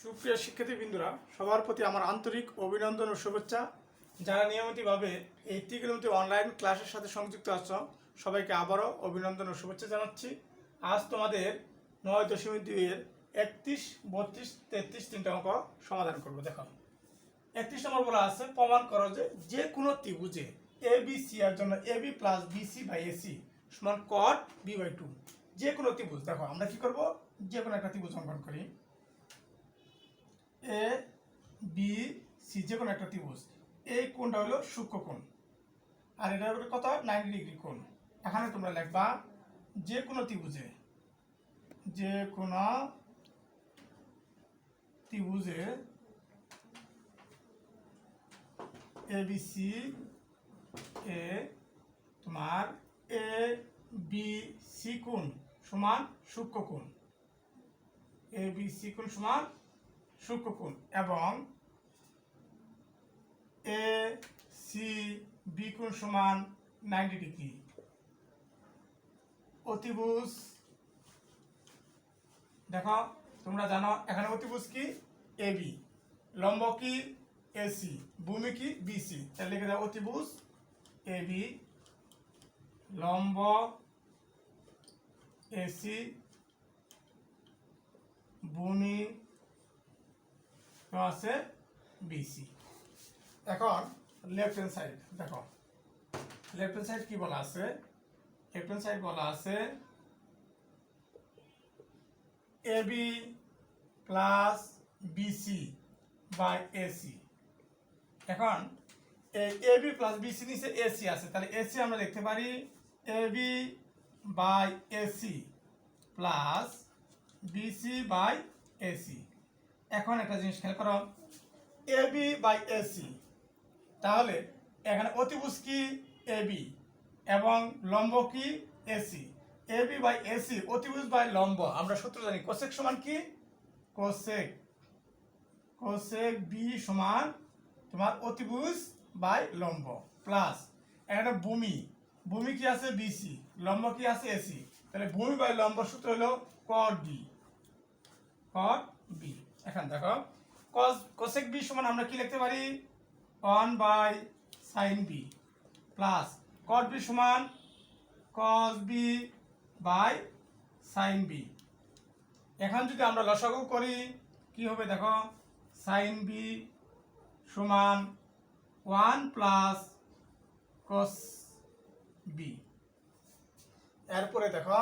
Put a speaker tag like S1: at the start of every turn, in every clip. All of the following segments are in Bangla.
S1: সুপ্রিয় শিক্ষার্থীবৃন্দরা, সবার প্রতি আমার আন্তরিক অভিনন্দন ও শুভেচ্ছা। যারা নিয়মিতভাবে এই ত্রিকোণমিতি অনলাইন ক্লাসের সাথে সংযুক্ত আছো, সবাইকে আবারও অভিনন্দন ও শুভেচ্ছা জানাচ্ছি। আজ তোমাদের 9.2-এর 31, 32, 33 তিনটা অঙ্ক সমাধান করব। দেখো, 31 নম্বর বলা আছে, প্রমাণ করো যে কোনো ত্রিভুজে এ বি সি এর জন্য A B plus BC by AC সমান কট বি বাই 2। যে কোনো ত্রিভুজ, দেখো আমরা কি করব, যে কোনো একটা ত্রিভুজ অঙ্কন করি। এ বি সি যে কোনো একটা ত্রিভুজ, এই কোণটা হলো সূক্ষ্মকোণ আর এটা হলো কত, 90 ডিগ্রি কোণ। এখানে তোমরা লিখবা যে কোনো ত্রিভুজে এ বি সি এ তোমার এ বি সি কোণ সমান সূক্ষ্মকোণ, এ বি সি কোণ সমান সূক্ষ্মকোণ এবং এ সি বি কোণ সমান 90 ডিগ্রি। অতিভুজ, দেখো তোমরা জানো এখানে অতিভুজ কি এ বি, লম্ব কি এসি, ভূমি কি বিসি। তাহলে লিখে দাও অতিভুজ এ বি, লম্ব এসি, ভূমি আছে বিসি। এখন লেফট হ্যান্ড সাইড, দেখো লেফট হ্যান্ড সাইড কি বলা আছে, লেফট হ্যান্ড সাইড বলা আছে A B plus BC by AC. এখন এ বি প্লাস বিসি নিচে এসি আছে, তাহলে এসি আমরা লিখতে পারি A B by AC plus BC by AC. এখন একটা জিনিস খেয়াল করো, এ বি বাই এসি, তাহলে এখানে অতিভুজ কি এ বি এবং লম্ব কি AC. A B by AC, অতিভুজ বাই লম্ব, আমরা সূত্র জানি কোসেক সমান কি কোসেক বি সমান তোমার অতিভুজ বাই লম্ব প্লাস এখানে ভূমি কি আছে বিসি, লম্ব কি আছে এসি, তাহলে ভূমি বাই লম্ব সূত্র হলো কট বি। এখন দেখো কোসেক বি সমান আমরা কি লিখতে পারি 1 by sine B plus cot B সমান cos B by sine B. এখন যদি আমরা লসাগু করি কি হবে, দেখো সাইন বি সমান 1 প্লাস কস বি। এরপরে দেখো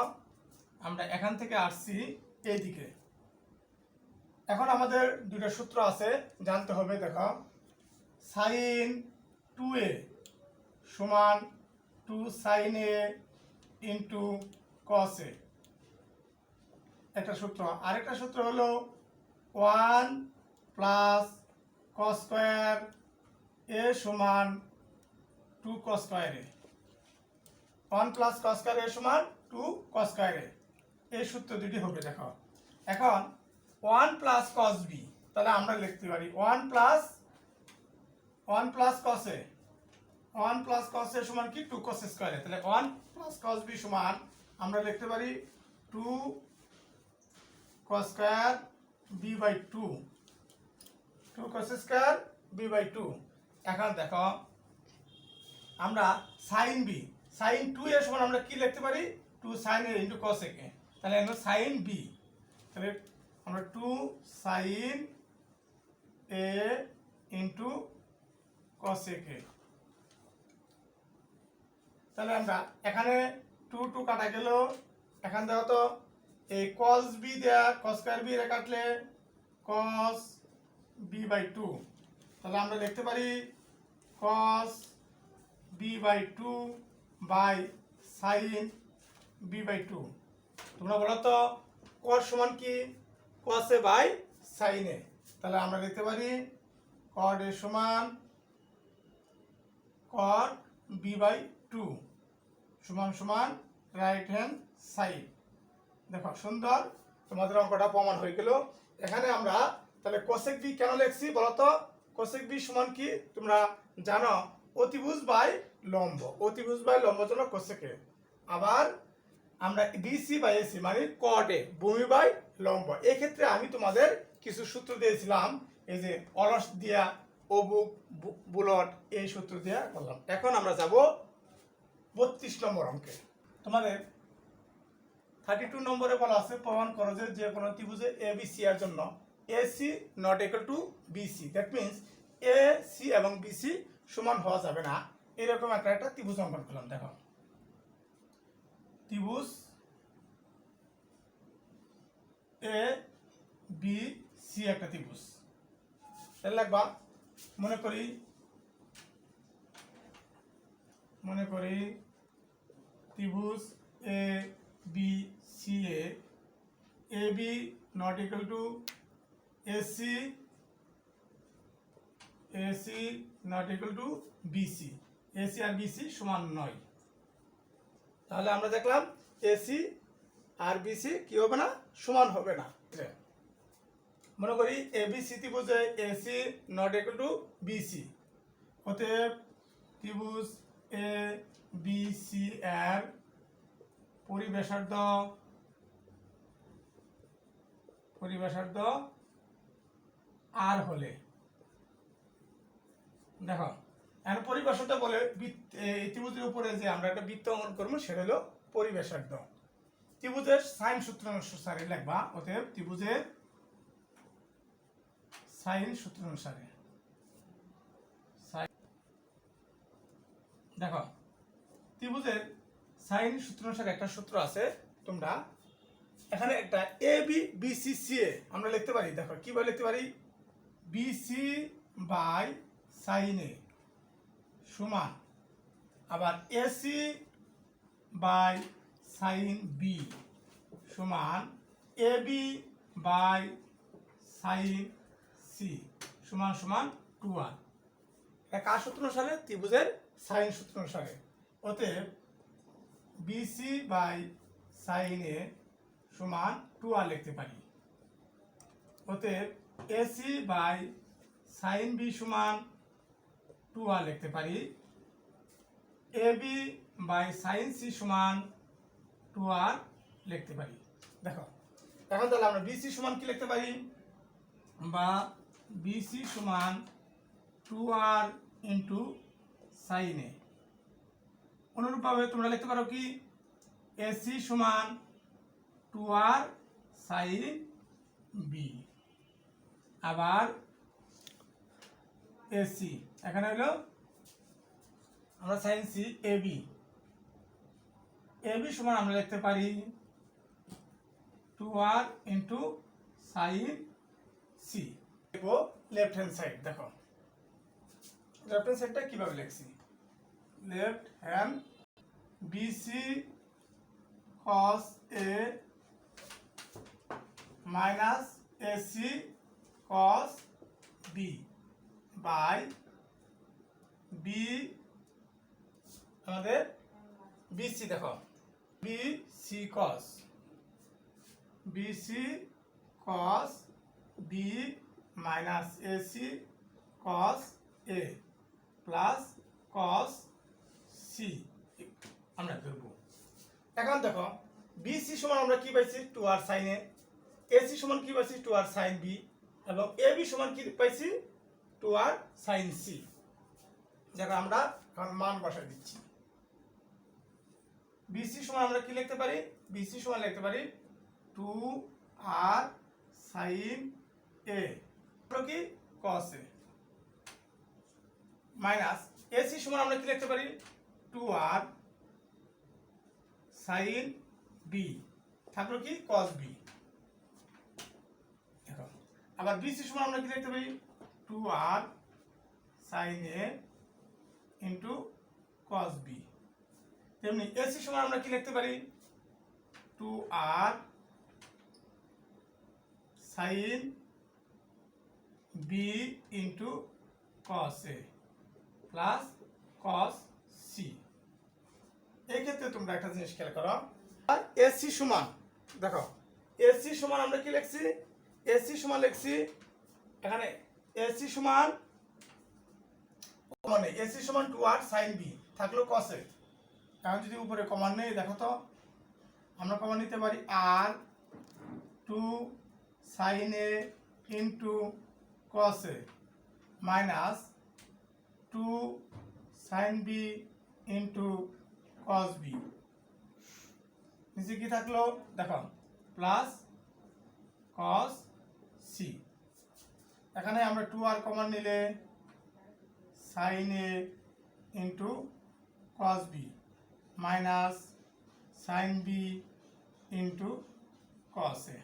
S1: আমরা এখান থেকে আসছি এইদিকে। এখন আমাদের দুটো সূত্র আছে জানতে হবে। দেখো সাইন 2a সমান 2 সাইন এ ইন্টু কস এ, একটা সূত্র। আরেকটা সূত্র হলো 1 প্লাস কস স্কয়ার এ সমান 2 কস স্কয়ার এ, 1 প্লাস কস স্কয়ার এ সমান 2 কস স্কয়ার এ, এই সূত্র দুটি হবে। দেখো এখন 1 প্লাস কস বি, তাহলে আমরা লিখতে পারি 1 plus cos A, 1 plus cos A সমান কি 2 কস স্কয়ার এ, তাহলে 1 প্লাস কস বি সমান আমরা লিখতে পারি 2 cos square B by 2 cos square B by 2। এখন দেখো আমরা সাইন 2 এর সমান আমরা কি লিখতে পারি 2 সাইন এ ইন্টু কস এ, তাহলে আমরা সাইন বি, তাহলে আমরা 2 সাইন এ ইন্টু কস এ, তাহলে আমরা এখানে 2 কাটা গেল। এখান দেখো তো এই কস বি দেয়া কস স্কয়ার বি রে কাটলে কস বি বাই 2, তাহলে আমরা লিখতে পারি cos B by 2 by sine B by 2। তোমরা বলো তো কস সমান কি কস এ বাই সাইন এ, তাহলে আমরা লিখতে পারি কট এ সমান কট বি বাই 2 সমান রাইট হ্যান্ড সাইড। দেখো সুন্দর তোমাদের অঙ্কটা প্রমাণ হয়ে গেল। এখানে আমরা তাহলে কোসেক বি কেন লিখছি বলতো, কোসেক বি সমান কি তোমরা জানো অতিভুজ বাই লম্ব, অতিভুজ বাই লম্ব জন্য কোসেক এ। আবার আমরা বিসি বাই এসি মানে কট এ, ভূমি বাই লম্ব। এই ক্ষেত্রে আমি তোমাদের কিছু সূত্র দিয়েছিলাম, এই যে অলস দিয়া অবুক বুলট, এই সূত্র দিয়া করলাম। এখন আমরা যাব 32 নম্বর অঙ্কে। তোমাদের 32 নম্বরে বলা আছে প্রমাণ করো যে কোনো ত্রিভুজে এবিসি এর জন্য AC not equal to BC, that means AC এবং বিসি সমান হওয়া যাবে না। এরকম একটা ত্রিভুজ অঙ্কন করলাম। দেখো ত্রিভুজ এ বি সি একটা ত্রিভুজ, তাহলে লাগবা মনে করি ত্রিভুজ A B C A B not equal to AC not equal to BC, AC আর বিসি সমান নয়। তাহলে আমরা দেখলাম এসি আর বিসি কি হবে না, সমান হবে না। মনে করি এবিসি ত্রিভুজে AC not equal to BC, অতএব ত্রিভুজ এ বি সি এর পরিব্যাসার্ধ আর হলে, দেখো এখন পরিব্যাসার্ধ বলে এই ত্রিভুজের উপরে যে আমরা একটা বৃত্ত অঙ্কন করবো সেটা হলো পরিব্যাসার্ধ। ত্রিভুজের সাইন সূত্র অনুসারে লিখবা, অতএব ত্রিভুজের সাইন সূত্র অনুসারে, দেখো ত্রিভুজের সাইন সূত্র অনুসারে একটা সূত্র আছে। তোমরা এখানে একটা এ বি বিসি সি এ আমরা লিখতে পারি। দেখো কিভাবে লিখতে পারি, বিসি বাই সাইন এ সমান আবার এসি বাই সাইন বি সমান এ বি বাই সাইন সি সমান সমান 2r। এটা কার সূত্র অনুসারে, ত্রিভুজের সাইন সূত্র অনুসারে। অতএব বিসি বাই সাইন এ সমান 2r লিখতে পারি। অতএব এসি বাই সাইন বি সমান 2r লিখতে পারি। এবি বাই সাইন সি সমান 2r লিখতে পারি। দেখো এখন তাহলে আমরা বিসি সমান কি লিখতে পারি, বা বিসি সমান 2r ইন্টু সাইন এ। অনুরূপভাবে তোমরা লিখতে পারো কি, এসি সমান 2r সাইন বি, আবার এসি এখানে হলো আমরা সাইন সি এবি সমান আমরা লিখতে পারি 2r ইন্টু সাইন সি। দেখো লেফট হ্যান্ড সাইড, দেখো লেফট হ্যান্ড সাইডটা কিভাবে লিখছি, left hand BC cos a minus AC cos b by B, আমাদের বিসি দেখো BC cos b minus AC cos a plus cos c আমরা করব। এখন দেখো বিসি সমান আমরা কি পাইছি 2r sin a, এসি সমান কি পাইছি 2r sin b, এবং এবি সমান কি পাইছি 2r sin c। যেটা আমরা এখন মান বসাই দিচ্ছি। বিসি সমান আমরা কি লিখতে পারি, বিসি সমান লিখতে পারি 2r sin a কি cos a, মাইনাস এসি সমান আমরা কি লিখতে পারি 2r sin b থাকলো কি cos b। আবার বিসি সমান আমরা কি লিখতে পারি 2r sin a into cos b। তেমনি এসি সমান আমরা কি লিখতে পারি 2r sin b into cos a plus cos c। এই ক্ষেত্রে তোমরা একটা জিনিস খেয়াল করো, আর এসি সমান দেখো এসি সমান আমরা কি লিখছি, এসি সমান লিখছি এখানে এসি সমান কমন নেই, এসি সমান 2r sin b থাকলো cos a। এখন যদি উপরে কমন নেই দেখো তো আমরা কমন নিতে পারি r 2 sin a into cos A minus 2 sine B into cos B. নিচে কি থাকলো দেখো প্লাস কস সি। এখানে আমরা 2 আর কমন নিলে sine A into cos B minus sine B into cos A.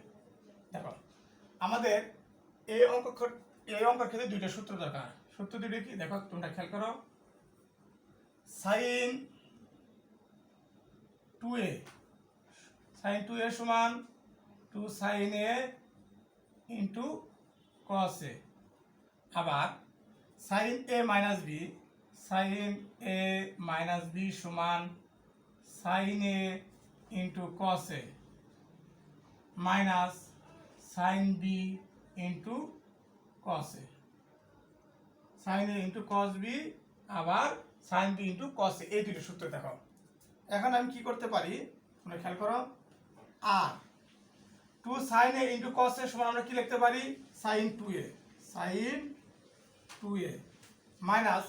S1: দেখো আমাদের এই অঙ্কের ক্ষেত্রে দুইটা সূত্র দরকার। সূত্র দুটো কি দেখো তোমরা খেয়াল করো। সাইন 2a সমান 2 sine A into cos A. আবার সাইন এ মাইনাস বি সমান sine A into cos A minus sine B into cos A. Sine A into cos B আবার sine B into cos A, এই দুটো সূত্র দেখো। এখন আমি কি করতে পারি তোমরা খেয়াল করো। আর 2 sine A into cos A সমান আমরা কি লিখতে পারি sign 2a minus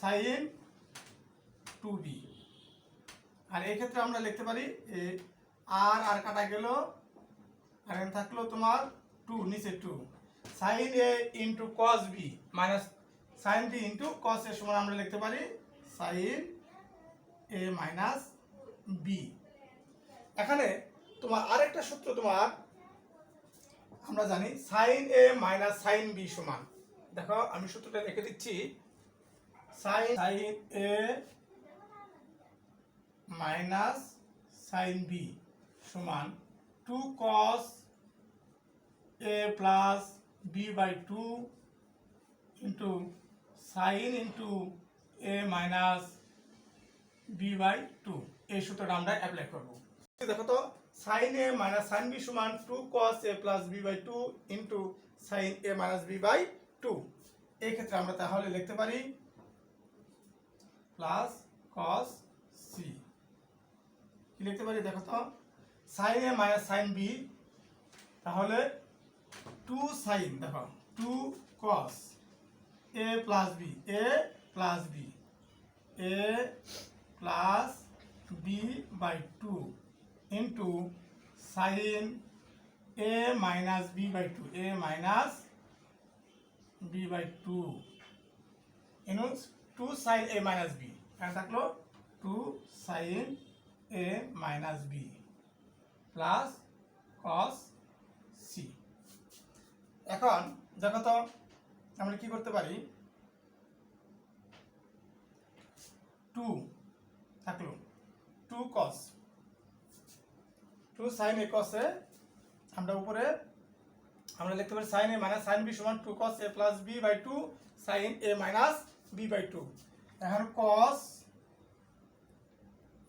S1: sine 2b। আর এই ক্ষেত্রে আমরা লিখতে পারি আর কাটা গেল, আর এখানে থাকলো তোমার 2 নিচে 2 sine A into cos B minus sine B into cos A সমান আমরা লিখতে পারি সাইন এ মাইনাস বি। এখানে তোমার আরেকটা সূত্র তোমার আমরা জানি sine A minus sine B সমান, দেখো আমি সূত্রটা লিখে দিচ্ছি sine A minus sine B সমান 2 cos a plus b by 2 into sine into a minus b by 2। এই সূত্রটা আমরা অ্যাপ্লাই করব। দেখো তো sine A minus sine B সমান 2 cos a plus b by 2 into sine a minus b by 2। এই ক্ষেত্রে আমরা তাহলে লিখতে পারি প্লাস cos c। কি লিখতে পারি দেখো তো sine A minus sine B তাহলে 2 সাইন দেখো 2 cos a plus b a plus b by 2 into sine a minus b by 2 a minus b by 2 into 2 sine a minus b। এখানে থাকলো 2 sine a minus b plus cos c। এখন দেখো তো আমরা কি করতে পারি 2 থাকলো 2 cos 2 sin a cos a আমরা উপরে আমরা লিখতে পারি sin a minus sin b সমান 2 cos a plus b by 2 sin a minus b by 2। এখন cos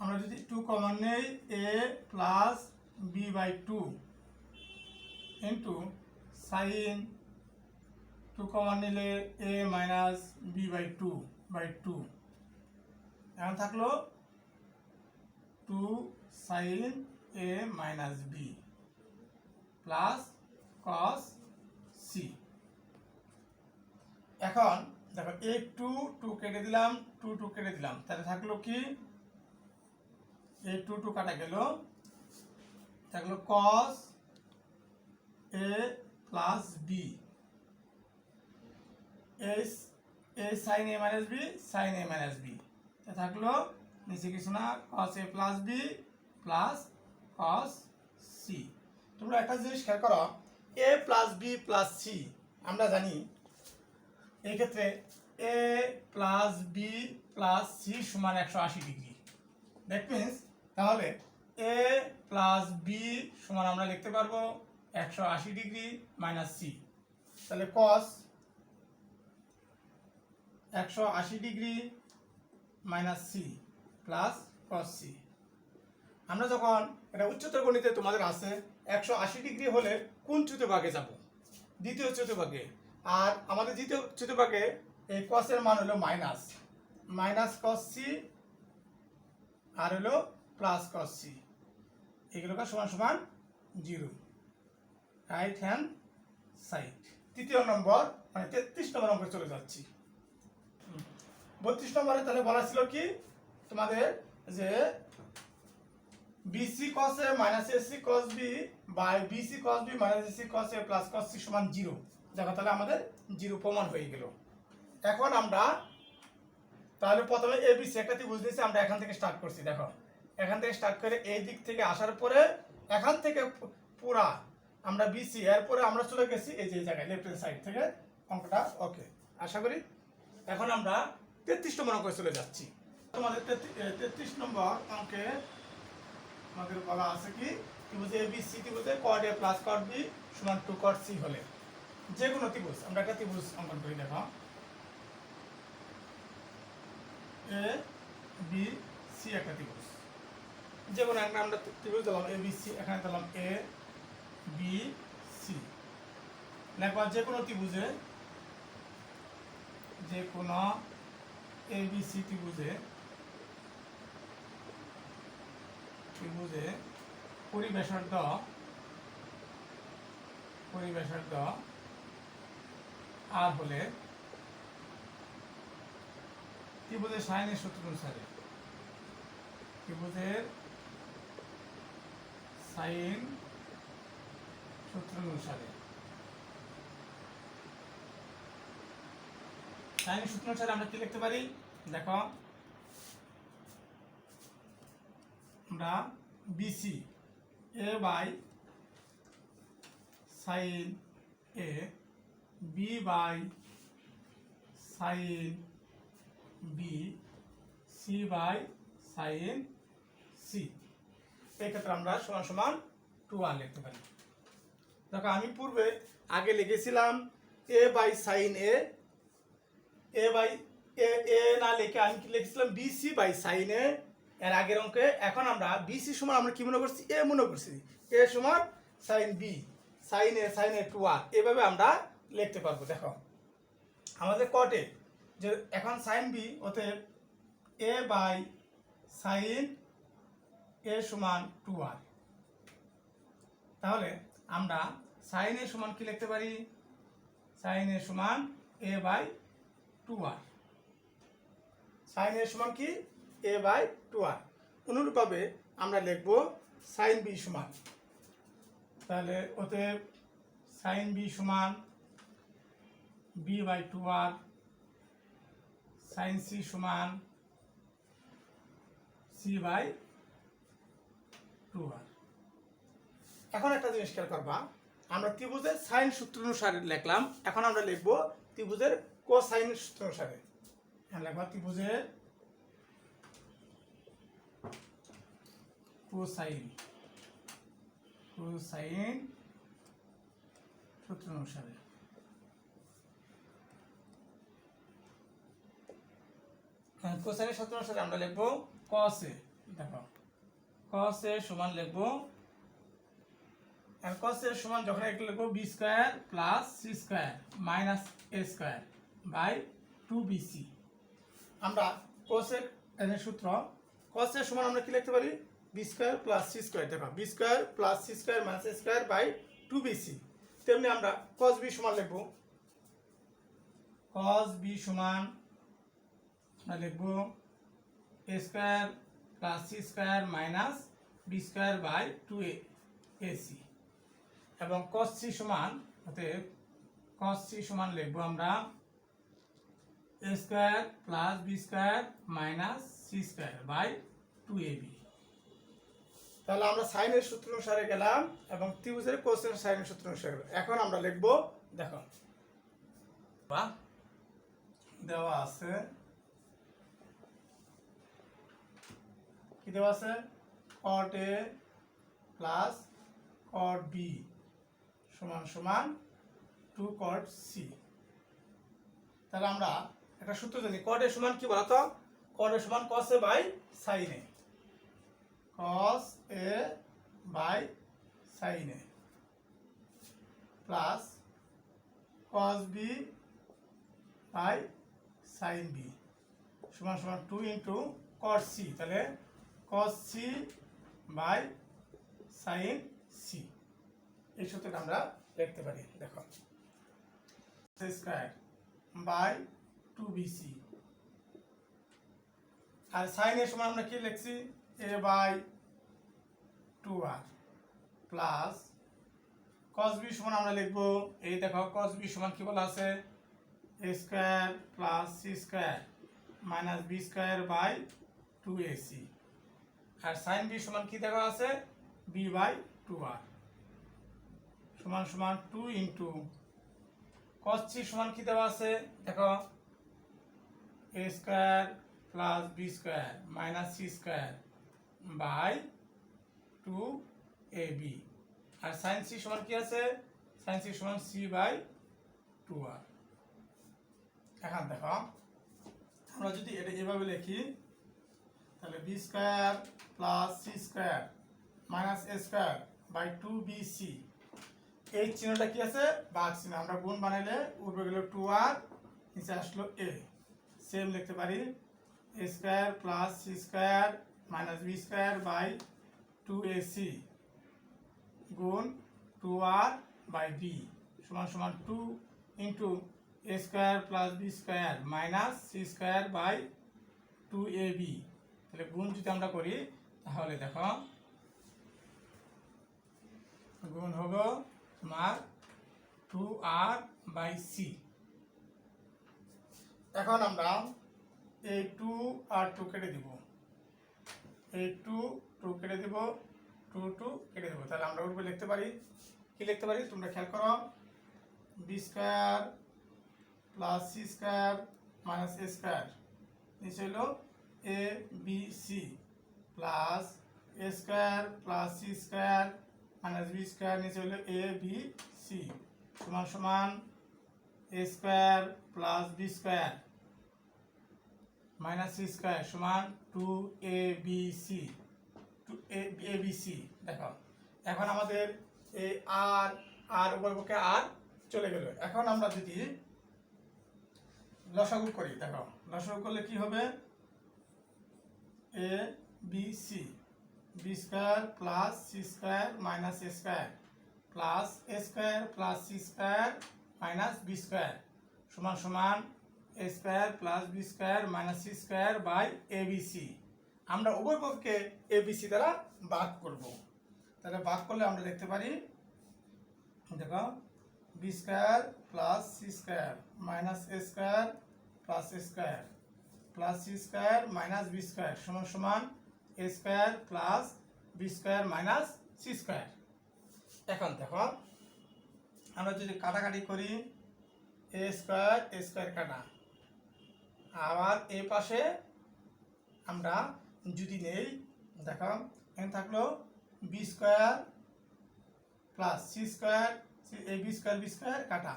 S1: আমরা যদি 2 কমন নেই a plus b by 2 into sine 2 common নিলে a মাইনাস b বাই 2 এখন থাকলো 2 sine a minus b plus cos c। এখন দেখো এই 2 কেটে দিলাম 2 কেটে দিলাম, তাহলে থাকলো কি এই 2 কাটা গেল, থাকলো cos a plus b sine a minus b sine a minus b থাকলো নিচে কিছু না cos a plus b plus cos c। তোমরা একটা জিনিস খেয়াল করো a plus b plus c আমরা জানি এই ক্ষেত্রে a plus b plus c সমান 180 ডিগ্রি। দ্যাট মিন্স তাহলে a প্লাস b সমান আমরা লিখতে পারবো 180 ডিগ্রি মাইনাস c। তাহলে cos 180 degree minus c plus cos c। আমরা যখন এটা উচ্চতর গণিতে তোমাদের আছে 180 ডিগ্রি হলে কোন চতুর্ভাগে যাব দ্বিতীয় চতুর্ভাগে, আর আমাদের দ্বিতীয় চতুর্ভাগে এই cos এর মান হলো মাইনাস cos c আর হলো প্লাস cos c, এগুলোকে সমান সমান 0 রাইট হ্যান্ড সাইড। তৃতীয় নম্বর মানে 33 নম্বর অঙ্কে চলে যাচ্ছি। 32 নম্বরে তাহলে বলা ছিল কি তোমাদের যে BC cos A minus AC cos B by BC cos B minus AC cos A plus cos C সমান 0। দেখো তাহলে আমাদের 0 প্রমাণ হয়ে গেল। এখন আমরা তাহলে প্রথমে ABC একটা ত্রিভুজ নিয়েছি, আমরা এখান থেকে স্টার্ট করছি। দেখো এখান থেকে স্টার্ট করে এই দিক থেকে আসার পরে এখান থেকে পুরা আমরা BC এরপরে আমরা চলে গেছি এই যে জায়গায় লেফট হ্যান্ড সাইড থেকে। অঙ্কটা ওকে আশা করি। এখন আমরা 33 নম্বর অঙ্কে চলে যাচ্ছি। তোমাদের 33 নম্বর অঙ্কে আমাদের বলা আছে কি ত্রিভুজ ABC ত্রিভুজে cot A plus cot B সমান 2 cot C হলে যে কোনো ত্রিভুজ, আমরা একটা ত্রিভুজ অঙ্কন করি। দেখো A B C একটা ত্রিভুজ, যে কোনো একটা আমরা ত্রিভুজ দিলাম ABC, এখানে দিলাম A B C। দেখো যে কোনো ত্রিভুজে যে কোনো ABC ত্রিভুজে পরিব্যাসার্ধ আর হলে ত্রিভুজের সাইনের সূত্র অনুসারে সাইনের সূত্র অনুসারে আমরা কি লিখতে পারি? দেখো আমরা BC A by sin A B by sin B C by sin C এই ক্ষেত্রে আমরা সমান সমান 2r লিখতে পারি। দেখো আমি পূর্বে আগে লিখেছিলাম A by sin A by A না লিখে আমি লিখেছিলাম BC by sin A এর আগের অঙ্কে। এখন আমরা BC সমান আমরা কি মনে করছি? A মনে করছি। A সমান sin B sin A 2r এভাবে আমরা লিখতে পারবো। দেখো আমাদের কটে যে এখন sin B অতএব A by sin A সমান 2r। তাহলে আমরা sin A সমান কি লিখতে পারি? sin A সমান A by 2r। sin A সমান কি? A by 2r। অনুরূপভাবে আমরা লিখব sin B সমান, তাহলে অতএব sin B সমান B by 2r, sin C সমান C by 2r। এখন একটা জিনিস খেয়াল করবা, আমরা ত্রিভুজের সাইন সূত্র অনুসারে লিখলাম, এখন আমরা লিখব ত্রিভুজের কোসাইন সূত্র অনুসারে। লিখবা ত্রিভুজের কোসাইন সূত্র অনুসারে। কোসাইনের সূত্র অনুসারে আমরা লিখব cos A। দেখো cos A সমান লিখব, আর cos A সমান যখন এটা লিখব b square plus c square minus a square by 2bc। আমরা cos A এর সূত্র cos A সমান আমরা কি লিখতে পারি? b square plus c square. দেখো b square plus c square minus a square by 2bc। তেমনি আমরা cos B সমান লিখব, cos B সমান আমরা লিখব a square plus c square minus b square by 2ac। এবং cos C সমান অতএব cos C সমান লিখব আমরা a square plus b square minus c square by 2ab। তাহলে আমরা সাইনের সূত্র অনুসারে গেলাম এবং ত্রিভুজের কোসের সাইনের সূত্র অনুসারে গেলাম। এখন আমরা লিখব, দেখো দেওয়া আছে কি দেওয়া আছে? cot A plus cot B সমান সমান 2 cot C। তাহলে আমরা একটা সূত্র জানি, cot A সমান কি বলতো? cot A সমান cos A by sin A, cos A by sin A plus cos B by sin B সমান সমান 2 ইন্টু cot C। তাহলে cos C বাই sin C এই সূত্রটা আমরা লিখতে পারি। দেখো square by 2bc। R sign এর সমান আমরা কি লিখছি a by 2r plus cos b সমান আমরা লিখব এই দেখো cos b সমান কি বলা আছে a square plus c square minus b square by 2ac। আর sin b সমান কি দেওয়া আছে b বাই 2r সমান সমান 2 ইনটু cos c সমান কি দেওয়া আছে দেখো a square plus b square minus c square by 2ab। আর sin c সমান কি আছে sin c সমান c বাই 2r। এখন দেখো আমরা যদি এটা এভাবে লিখি তাহলে b square plus c square minus a square by 2bc। এই চিহ্নটা কি আছে ভাগ চিহ্ন, আমরা গুণ বানাইলে উপরে গেল 2r নিচে আসলো a। সেম লিখতে পারি a square plus c square minus b square by 2ac গুণ 2r বাই b সমান সমান 2 into a square plus b square minus c square by 2ab। তাহলে গুণ যদি আমরা করি তাহলে দেখো গুণ হবে তোমার 2r বাই c। এখন আমরা এই 2 আর 2 কেটে দিব, এই 2 কেটে দিব, 2 কেটে দেবো। তাহলে আমরা উপরে লিখতে পারি কি লিখতে পারি তোমরা খেয়াল করো b square plus c square minus a square নিচে হলো a b c plus a square plus c square minus b square নিচে হলো a b c সমান সমান a square plus b square minus c square সমান 2abc 2abc। দেখো এখন আমাদের এই আর উভয়পক্ষে আর চলে গেল। এখন আমরা যদি লসাগু করি দেখো লসাগু করলে কি হবে a b c b square plus c square minus a square plus a square plus c square minus b square সমান সমান a square plus b square minus c square by abc। আমরা উভয় পক্ষকে abc দ্বারা ভাগ করব। তাহলে ভাগ করলে আমরা দেখতে পারি দেখো b square plus c square minus a square plus a square plus c square minus b square সমান সমান a square plus b square minus c square. এখন দেখো আমরা যদি কাটাকাটি করি a স্কয়ার কাটা, আবার এই পাশে আমরা যদি নেই দেখো এখানে থাকলো b square plus c square a b square কাটা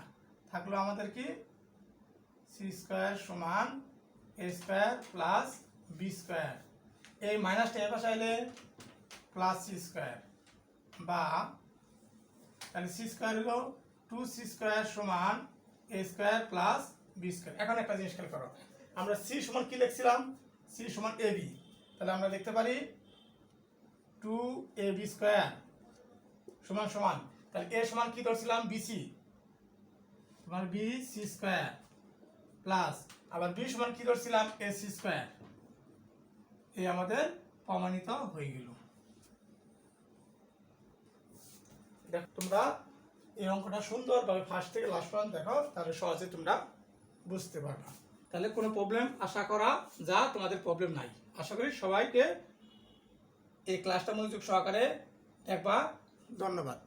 S1: থাকলো আমাদের কি c স্কয়ার সমান a square plus b square. এই মাইনাসটা এ পাশে এলে প্লাস c স্কয়ার বা তাহলে c স্কয়ার হলো 2c স্কয়ার সমান a square plus b square. এখন একটা জিনিস খেয়াল করো আমরা c সমান কি লিখছিলাম c সমান ab, তাহলে আমরা লিখতে পারি 2ab স্কয়ার সমান সমান তাহলে a সমান কি ধরছিলাম bc তোমার bc স্কয়ার প্লাস আবার b সমান কি ধরছিলাম ac স্কয়ার। এই আমাদের প্রমাণিত হয়ে গেল। দেখো তোমরা এই অঙ্কটা সুন্দরভাবে ফার্স্ট থেকে লাস্ট পর্যন্ত দেখো তাহলে সহজে তোমরা বুঝতে পারবে। তাহলে কোনো প্রবলেম আশা করা যা তোমাদের প্রবলেম নাই। আশা করি সবাইকে এই ক্লাসটা মনোযোগ সহকারে দেখবা। ধন্যবাদ।